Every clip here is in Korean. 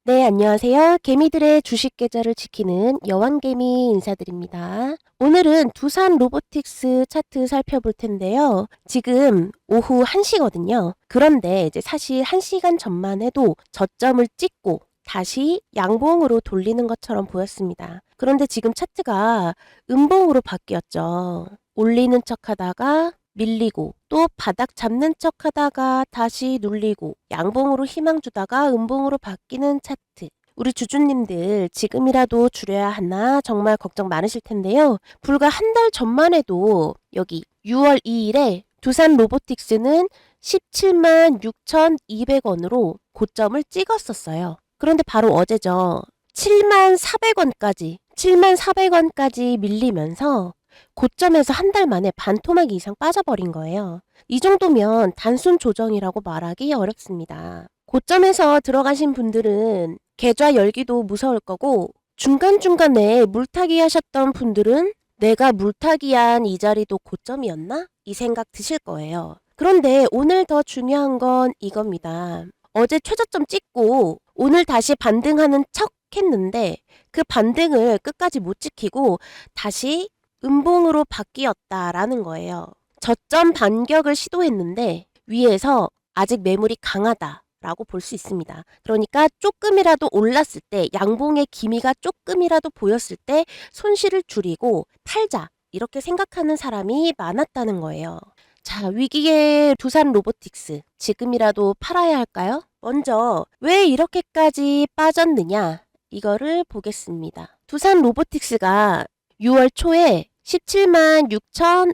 네, 안녕하세요. 개미들의 주식 계좌를 지키는 여왕개미 인사드립니다. 오늘은 두산 로보틱스 차트 살펴볼 텐데요. 지금 오후 1시거든요. 그런데 이제 사실 1시간 전만 해도 저점을 찍고 다시 양봉으로 돌리는 것처럼 보였습니다. 그런데 지금 차트가 음봉으로 바뀌었죠. 올리는 척 하다가 밀리고 또 바닥 잡는 척 하다가 다시 눌리고 양봉으로 희망 주다가 음봉으로 바뀌는 차트. 우리 주주님들 지금이라도 줄여야 하나 정말 걱정 많으실 텐데요. 불과 한 달 전만 해도 여기 6월 2일에 두산 로보틱스는 17만 6,200원으로 고점을 찍었었어요. 그런데 바로 어제죠. 7만 400원까지, 7만 400원까지 밀리면서 고점에서 한 달 만에 반토막 이상 빠져버린 거예요. 이 정도면 단순 조정이라고 말하기 어렵습니다. 고점에서 들어가신 분들은 계좌 열기도 무서울 거고 중간중간에 물타기 하셨던 분들은 내가 물타기한 이 자리도 고점이었나? 이 생각 드실 거예요. 그런데 오늘 더 중요한 건 이겁니다. 어제 최저점 찍고 오늘 다시 반등하는 척 했는데 그 반등을 끝까지 못 지키고 다시 음봉으로 바뀌었다라는 거예요. 저점 반격을 시도했는데 위에서 아직 매물이 강하다라고 볼 수 있습니다. 그러니까 조금이라도 올랐을 때 양봉의 기미가 조금이라도 보였을 때 손실을 줄이고 팔자 이렇게 생각하는 사람이 많았다는 거예요. 자, 위기의 두산 로보틱스 지금이라도 팔아야 할까요? 먼저 왜 이렇게까지 빠졌느냐 이거를 보겠습니다. 두산 로보틱스가 6월 초에 17만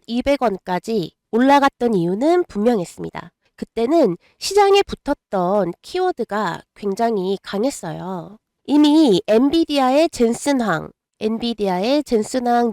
6,200원까지 올라갔던 이유는 분명했습니다. 그때는 시장에 붙었던 키워드가 굉장히 강했어요. 이미 엔비디아의 젠슨황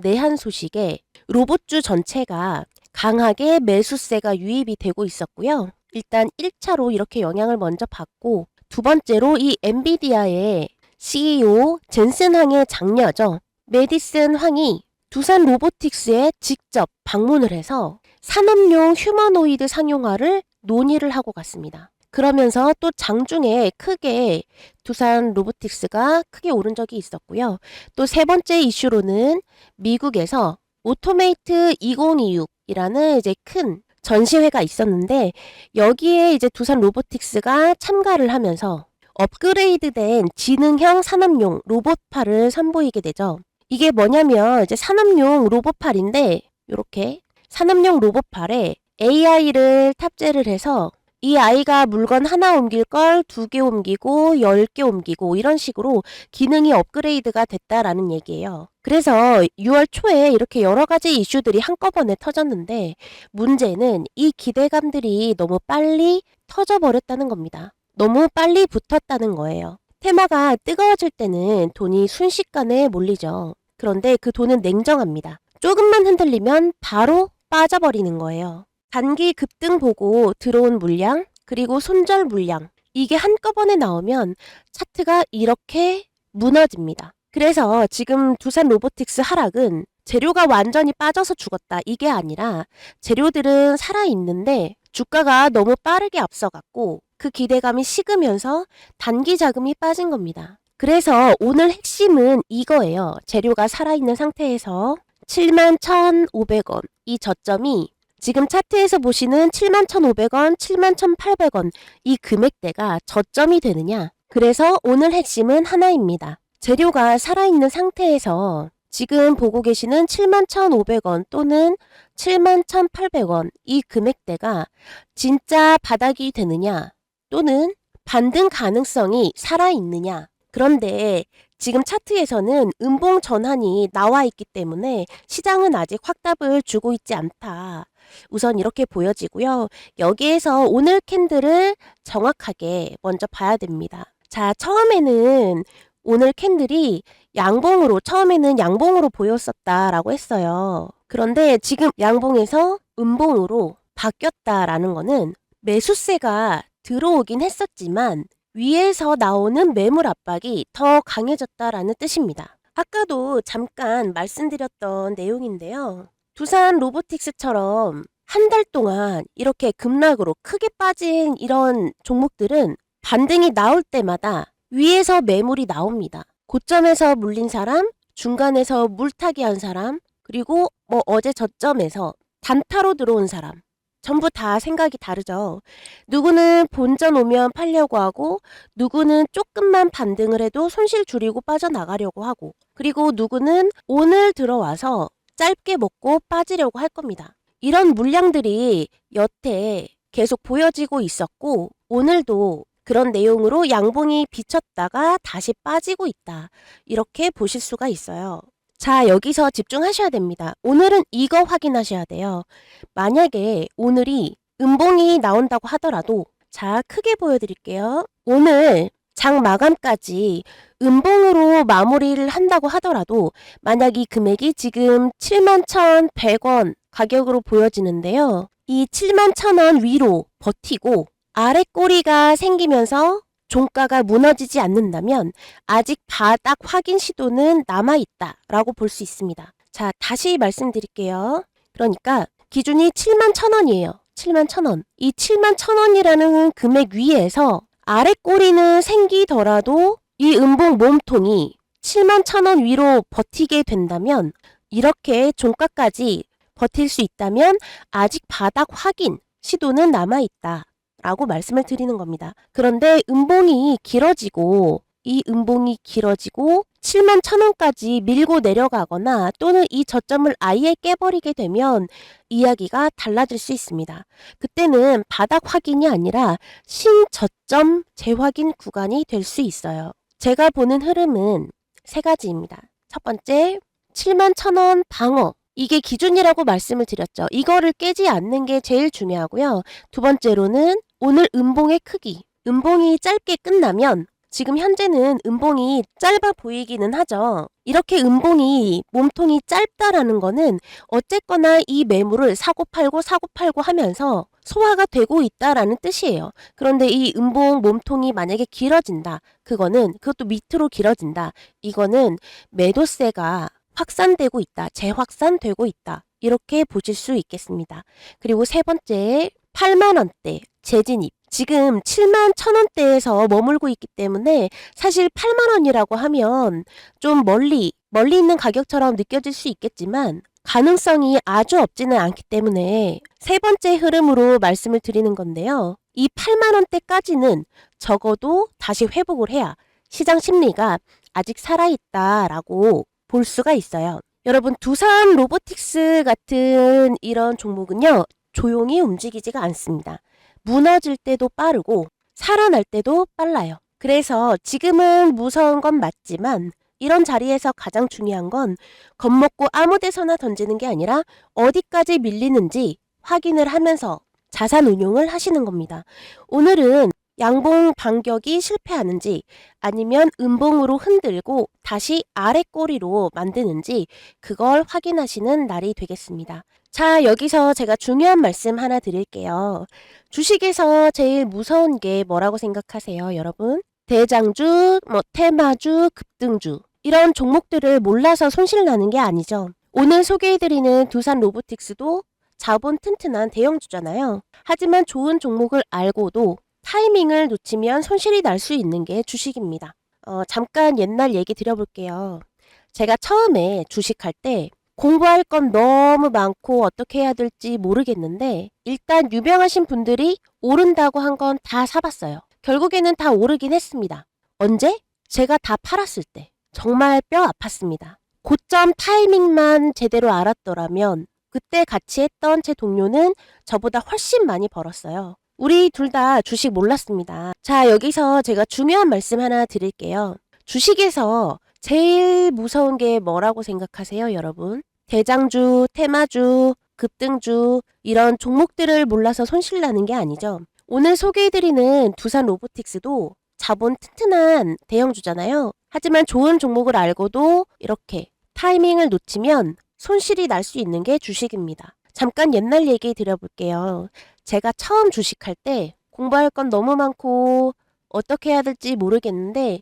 내한 소식에 로봇주 전체가 강하게 매수세가 유입이 되고 있었고요. 일단 1차로 이렇게 영향을 먼저 받고 두 번째로 이 엔비디아의 CEO 젠슨황의 장녀죠. 메디슨 황이 두산 로보틱스에 직접 방문을 해서 산업용 휴머노이드 상용화를 논의를 하고 갔습니다. 그러면서 또 장중에 크게 두산 로보틱스가 크게 오른 적이 있었고요. 또 세 번째 이슈로는 미국에서 오토메이트 2026이라는 이제 큰 전시회가 있었는데 여기에 이제 두산 로보틱스가 참가를 하면서 업그레이드된 지능형 산업용 로봇팔을 선보이게 되죠. 이게 뭐냐면 이제 산업용 로봇팔인데 이렇게 산업용 로봇팔에 AI를 탑재를 해서 이 아이가 물건 하나 옮길 걸 2개 옮기고 10개 옮기고 이런 식으로 기능이 업그레이드가 됐다라는 얘기예요. 그래서 6월 초에 이렇게 여러 가지 이슈들이 한꺼번에 터졌는데 문제는 이 기대감들이 너무 빨리 터져버렸다는 겁니다. 너무 빨리 붙었다는 거예요. 테마가 뜨거워질 때는 돈이 순식간에 몰리죠. 그런데 그 돈은 냉정합니다. 조금만 흔들리면 바로 빠져버리는 거예요. 단기 급등 보고 들어온 물량, 그리고 손절 물량, 이게 한꺼번에 나오면 차트가 이렇게 무너집니다. 그래서 지금 두산 로보틱스 하락은 재료가 완전히 빠져서 죽었다 이게 아니라 재료들은 살아있는데 주가가 너무 빠르게 앞서갔고 그 기대감이 식으면서 단기 자금이 빠진 겁니다. 그래서 오늘 핵심은 이거예요. 재료가 살아있는 상태에서 71,500원 이 저점이 지금 차트에서 보시는 71,500원, 71,800원 이 금액대가 저점이 되느냐. 그래서 오늘 핵심은 하나입니다. 재료가 살아있는 상태에서 지금 보고 계시는 71,500원 또는 71,800원 이 금액대가 진짜 바닥이 되느냐 또는 반등 가능성이 살아있느냐. 그런데 지금 차트에서는 음봉 전환이 나와 있기 때문에 시장은 아직 확답을 주고 있지 않다. 우선 이렇게 보여지고요. 여기에서 오늘 캔들을 정확하게 먼저 봐야 됩니다. 자, 처음에는 오늘 캔들이 처음에는 양봉으로 보였었다라고 했어요. 그런데 지금 양봉에서 음봉으로 바뀌었다라는 거는 매수세가 들어오긴 했었지만 위에서 나오는 매물 압박이 더 강해졌다라는 뜻입니다. 아까도 잠깐 말씀드렸던 내용인데요. 두산 로보틱스처럼 한 달 동안 이렇게 급락으로 크게 빠진 이런 종목들은 반등이 나올 때마다 위에서 매물이 나옵니다. 고점에서 물린 사람, 중간에서 물타기 한 사람, 그리고 어제 저점에서 단타로 들어온 사람. 전부 다 생각이 다르죠. 누구는 본전 오면 팔려고 하고, 누구는 조금만 반등을 해도 손실 줄이고 빠져나가려고 하고, 그리고 누구는 오늘 들어와서 짧게 먹고 빠지려고 할 겁니다. 이런 물량들이 여태 계속 보여지고 있었고, 오늘도 그런 내용으로 양봉이 비쳤다가 다시 빠지고 있다. 이렇게 보실 수가 있어요. 자, 여기서 집중하셔야 됩니다. 오늘은 이거 확인하셔야 돼요. 만약에 오늘이 음봉이 나온다고 하더라도, 자, 크게 보여드릴게요. 오늘 장 마감까지 음봉으로 마무리를 한다고 하더라도, 만약 이 금액이 지금 71,100원 가격으로 보여지는데요. 이 71,000원 위로 버티고 아래 꼬리가 생기면서 종가가 무너지지 않는다면 아직 바닥 확인 시도는 남아있다라고 볼 수 있습니다. 자, 다시 말씀드릴게요. 그러니까 기준이 71,000원이에요. 71,000원. 이 71,000원이라는 금액 위에서 아래 꼬리는 생기더라도 이 음봉 몸통이 71,000원 위로 버티게 된다면, 이렇게 종가까지 버틸 수 있다면 아직 바닥 확인 시도는 남아있다 라고 말씀을 드리는 겁니다. 그런데 음봉이 길어지고, 이 음봉이 길어지고 71,000원까지 밀고 내려가거나 또는 이 저점을 아예 깨버리게 되면 이야기가 달라질 수 있습니다. 그때는 바닥 확인이 아니라 신저점 재확인 구간이 될 수 있어요. 제가 보는 흐름은 세 가지입니다. 첫 번째, 71,000원 방어. 이게 기준이라고 말씀을 드렸죠. 이거를 깨지 않는 게 제일 중요하고요. 두 번째로는 오늘 음봉의 크기. 음봉이 짧게 끝나면, 지금 현재는 음봉이 짧아 보이기는 하죠. 이렇게 음봉이 몸통이 짧다라는 거는 어쨌거나 이 매물을 사고 팔고 하면서 소화가 되고 있다라는 뜻이에요. 그런데 이 음봉 몸통이 만약에 길어진다. 그것도 밑으로 길어진다. 이거는 매도세가 확산되고 있다. 재확산되고 있다. 이렇게 보실 수 있겠습니다. 그리고 세 번째, 8만원대 재진입. 지금 71,000원대에서 머물고 있기 때문에 사실 8만원이라고 하면 좀 멀리 있는 가격처럼 느껴질 수 있겠지만 가능성이 아주 없지는 않기 때문에 세 번째 흐름으로 말씀을 드리는 건데요. 이 8만원대까지는 적어도 다시 회복을 해야 시장 심리가 아직 살아있다라고 볼 수가 있어요. 여러분, 두산 로보틱스 같은 이런 종목은요, 조용히 움직이지가 않습니다. 무너질 때도 빠르고 살아날 때도 빨라요. 그래서 지금은 무서운 건 맞지만 이런 자리에서 가장 중요한 건 겁먹고 아무 데서나 던지는 게 아니라 어디까지 밀리는지 확인을 하면서 자산 운용을 하시는 겁니다. 오늘은 양봉 반격이 실패하는지 아니면 음봉으로 흔들고 다시 아래 꼬리로 만드는지 그걸 확인하시는 날이 되겠습니다. 자, 여기서 제가 중요한 말씀 하나 드릴게요. 주식에서 제일 무서운 게 뭐라고 생각하세요, 여러분? 대장주, 테마주, 급등주 이런 종목들을 몰라서 손실 나는 게 아니죠. 오늘 소개해드리는 두산 로보틱스도 자본 튼튼한 대형주잖아요. 하지만 좋은 종목을 알고도 타이밍을 놓치면 손실이 날 수 있는 게 주식입니다. 잠깐 옛날 얘기 드려볼게요. 제가 처음에 주식할 때 공부할 건 너무 많고 어떻게 해야 될지 모르겠는데 일단 유명하신 분들이 오른다고 한 건 다 사봤어요. 결국에는 다 오르긴 했습니다. 언제? 제가 다 팔았을 때. 정말 뼈 아팠습니다. 고점 타이밍만 제대로 알았더라면 그때 같이 했던 제 동료는 저보다 훨씬 많이 벌었어요. 우리 둘 다 주식 몰랐습니다. 자, 여기서 제가 중요한 말씀 하나 드릴게요. 주식에서 제일 무서운 게 뭐라고 생각하세요, 여러분? 대장주, 테마주, 급등주 이런 종목들을 몰라서 손실 나는 게 아니죠. 오늘 소개해드리는 두산 로보틱스도 자본 튼튼한 대형주잖아요. 하지만 좋은 종목을 알고도 이렇게 타이밍을 놓치면 손실이 날 수 있는 게 주식입니다. 잠깐 옛날 얘기 드려볼게요. 제가 처음 주식할 때 공부할 건 너무 많고 어떻게 해야 될지 모르겠는데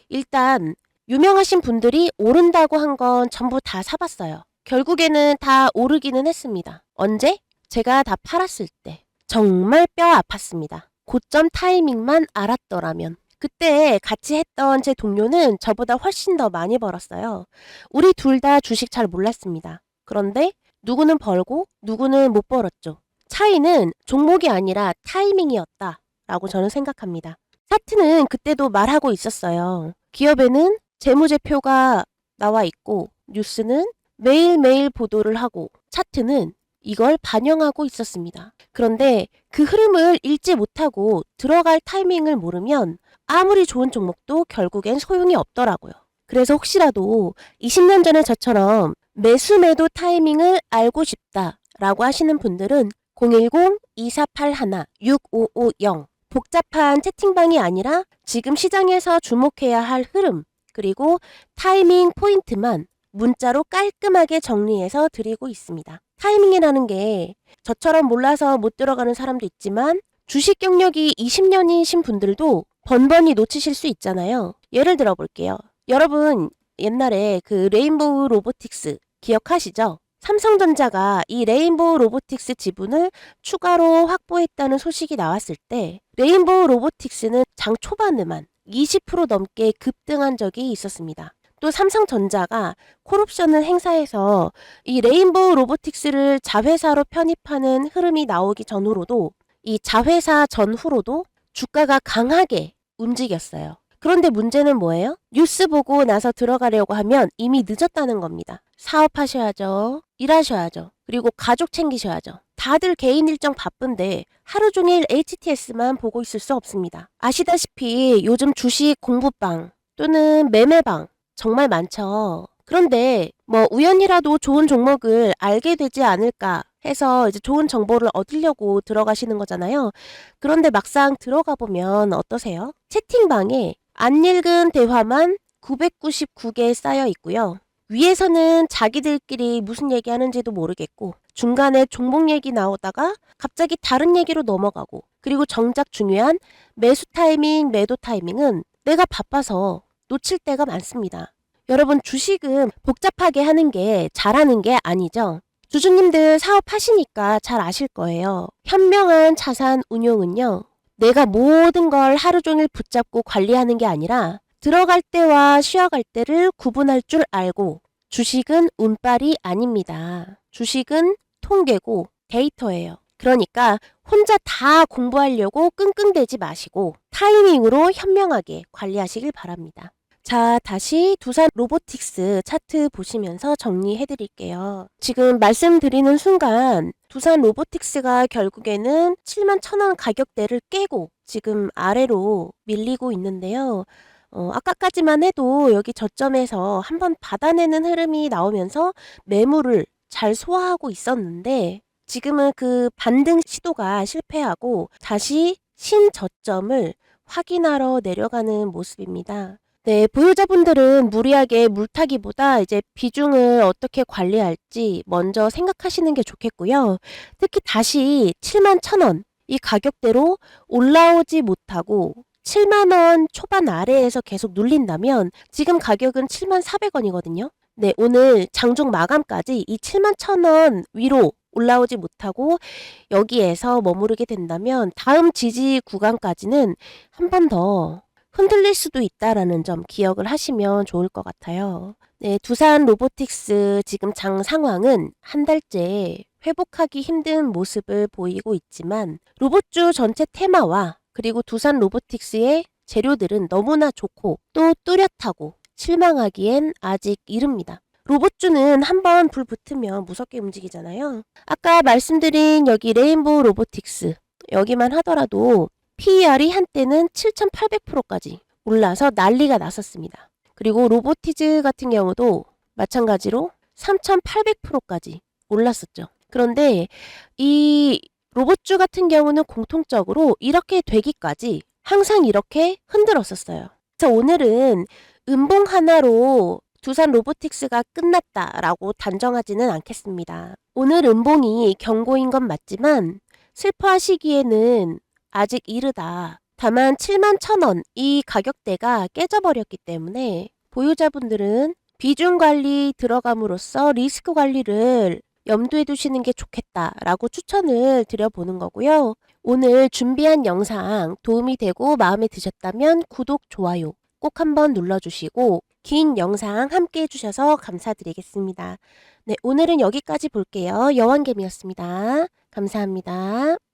일단 유명하신 분들이 오른다고 한 건 전부 다 사봤어요. 결국에는 다 오르기는 했습니다. 언제? 제가 다 팔았을 때. 정말 뼈 아팠습니다. 고점 타이밍만 알았더라면. 그때 같이 했던 제 동료는 저보다 훨씬 더 많이 벌었어요. 우리 둘 다 주식 잘 몰랐습니다. 그런데 누구는 벌고 누구는 못 벌었죠. 차이는 종목이 아니라 타이밍이었다라고 저는 생각합니다. 차트는 그때도 말하고 있었어요. 기업에는 재무제표가 나와 있고 뉴스는 매일매일 보도를 하고 차트는 이걸 반영하고 있었습니다. 그런데 그 흐름을 읽지 못하고 들어갈 타이밍을 모르면 아무리 좋은 종목도 결국엔 소용이 없더라고요. 그래서 혹시라도 20년 전에 저처럼 매수 매도 타이밍을 알고 싶다라고 하시는 분들은 010-2481-6550 복잡한 채팅방이 아니라 지금 시장에서 주목해야 할 흐름 그리고 타이밍 포인트만 문자로 깔끔하게 정리해서 드리고 있습니다. 타이밍이라는 게 저처럼 몰라서 못 들어가는 사람도 있지만 주식 경력이 20년이신 분들도 번번이 놓치실 수 있잖아요. 예를 들어 볼게요. 여러분 옛날에 그 레인보우 로보틱스 기억하시죠? 삼성전자가 이 레인보우 로보틱스 지분을 추가로 확보했다는 소식이 나왔을 때 레인보우 로보틱스는 장 초반에만 20% 넘게 급등한 적이 있었습니다. 또 삼성전자가 콜옵션을 행사해서 이 레인보우 로보틱스를 자회사로 편입하는 흐름이 나오기 전후로도 이 자회사 전후로도 주가가 강하게 움직였어요. 그런데 문제는 뭐예요? 뉴스 보고 나서 들어가려고 하면 이미 늦었다는 겁니다. 사업하셔야죠. 일하셔야죠. 그리고 가족 챙기셔야죠. 다들 개인 일정 바쁜데 하루 종일 HTS만 보고 있을 수 없습니다. 아시다시피 요즘 주식 공부방 또는 매매방 정말 많죠. 그런데 뭐 우연이라도 좋은 종목을 알게 되지 않을까 해서 이제 좋은 정보를 얻으려고 들어가시는 거잖아요. 그런데 막상 들어가 보면 어떠세요? 채팅방에 안 읽은 대화만 999개 쌓여 있고요. 위에서는 자기들끼리 무슨 얘기 하는지도 모르겠고 중간에 종목 얘기 나오다가 갑자기 다른 얘기로 넘어가고 그리고 정작 중요한 매수 타이밍, 매도 타이밍은 내가 바빠서 놓칠 때가 많습니다. 여러분 주식은 복잡하게 하는 게 잘하는 게 아니죠. 주주님들 사업하시니까 잘 아실 거예요. 현명한 자산 운용은요. 내가 모든 걸 하루 종일 붙잡고 관리하는 게 아니라 들어갈 때와 쉬어갈 때를 구분할 줄 알고 주식은 운빨이 아닙니다. 주식은 통계고 데이터예요. 그러니까 혼자 다 공부하려고 끙끙대지 마시고 타이밍으로 현명하게 관리하시길 바랍니다. 자, 다시 두산 로보틱스 차트 보시면서 정리해 드릴게요. 지금 말씀드리는 순간 두산 로보틱스가 결국에는 71,000원 가격대를 깨고 지금 아래로 밀리고 있는데요. 아까까지만 해도 여기 저점에서 한번 받아내는 흐름이 나오면서 매물을 잘 소화하고 있었는데 지금은 그 반등 시도가 실패하고 다시 신저점을 확인하러 내려가는 모습입니다. 네, 보유자분들은 무리하게 물타기보다 이제 비중을 어떻게 관리할지 먼저 생각하시는 게 좋겠고요. 특히 다시 71,000원 이 가격대로 올라오지 못하고 70,000원 초반 아래에서 계속 눌린다면 지금 가격은 74,000원이거든요. 네, 오늘 장중 마감까지 이 71,000원 위로 올라오지 못하고 여기에서 머무르게 된다면 다음 지지 구간까지는 한 번 더 흔들릴 수도 있다라는 점 기억을 하시면 좋을 것 같아요. 네, 두산 로보틱스 지금 장 상황은 한 달째 회복하기 힘든 모습을 보이고 있지만 로봇주 전체 테마와 그리고 두산 로보틱스의 재료들은 너무나 좋고 또 뚜렷하고 실망하기엔 아직 이릅니다. 로봇주는 한번 불 붙으면 무섭게 움직이잖아요. 아까 말씀드린 여기 레인보우 로보틱스 여기만 하더라도 PER이 한때는 7,800%까지 올라서 난리가 났었습니다. 그리고 로보티즈 같은 경우도 마찬가지로 3,800%까지 올랐었죠. 그런데 이 로봇주 같은 경우는 공통적으로 이렇게 되기까지 항상 이렇게 흔들었었어요. 그래서 오늘은 음봉 하나로 두산 로보틱스가 끝났다라고 단정하지는 않겠습니다. 오늘 음봉이 경고인 건 맞지만 슬퍼하시기에는 아직 이르다. 다만 71,000원 이 가격대가 깨져버렸기 때문에 보유자분들은 비중 관리 들어감으로써 리스크 관리를 염두에 두시는 게 좋겠다라고 추천을 드려보는 거고요. 오늘 준비한 영상 도움이 되고 마음에 드셨다면 구독, 좋아요 꼭 한번 눌러주시고 긴 영상 함께 해주셔서 감사드리겠습니다. 네, 오늘은 여기까지 볼게요. 여왕개미였습니다. 감사합니다.